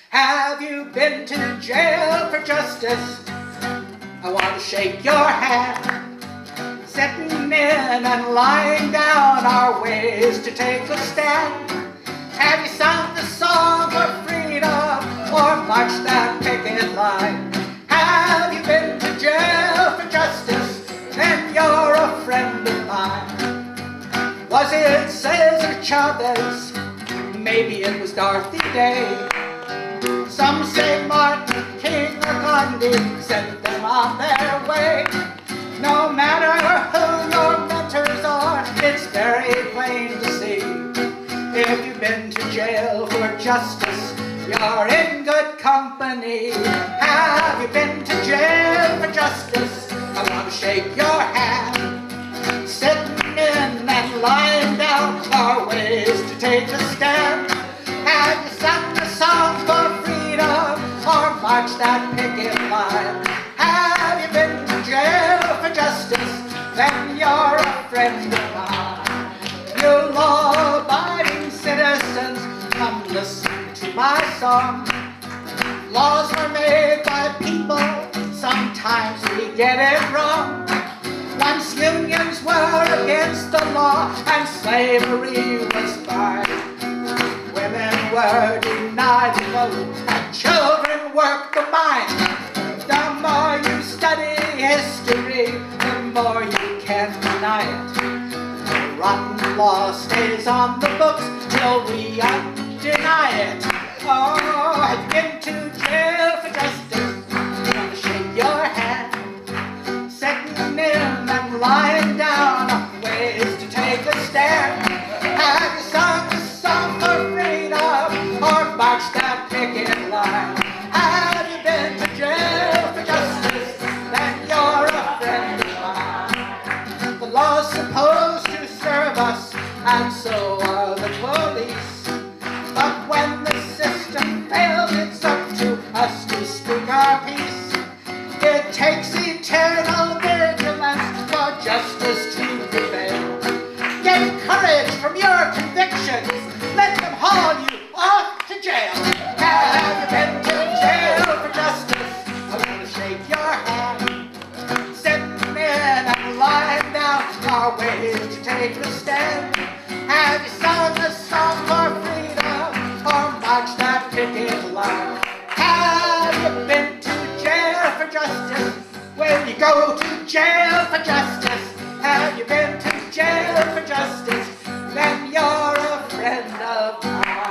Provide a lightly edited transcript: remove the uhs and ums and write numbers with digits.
Have you been to jail for justice? I want to shake your hand. Sitting in and lying down are ways to take a stand. Have you sung the song for freedom or marched that picket line? Have you been to jail for justice? Then you're a friend of mine. Was it Cesar Chavez? Maybe it was Dorothy Day. Some say Martin King or Gandhi sent them on their way. No matter who your mentors are, it's very plain to see. If you've been to jail for justice, you're in good company. Have you been to jail for justice? I want to shake your hand. Sitting in and lying down are ways to take a stand. Have you sung the song for freedom or marched that picket line? Have you been to jail for justice? Then you're a friend of mine. You law-abiding citizens, come listen to my song. Laws were made by people, sometimes we get it wrong. Once unions were against the law and slavery was fine. Women were denied the vote and children worked the mine. The more you study history, the more you can deny it. The rotten law stays on the books till we undeny it. Oh, I've been to jail for justice. I want to shake your hand. Sitting in and lying down are ways to take a stand. Have you sung the song for freedom or marched that picket line? Have you been to jail for justice? Then you're a friend of mine. The law's supposed to serve us, and so are the police. But when the system fails, it's up to us to speak our piece. It takes eternal vigilance for justice to prevail. Get courage from your convictions. Let them haul you off to jail. Have you been to jail for justice? I want to shake your hand. Sitting in and lying down are ways to take a stand. Have you sung a song for freedom or marched that picket line? Have you been to jail for justice? When you go to jail for justice, have you been to jail for justice? Then you're a friend of mine.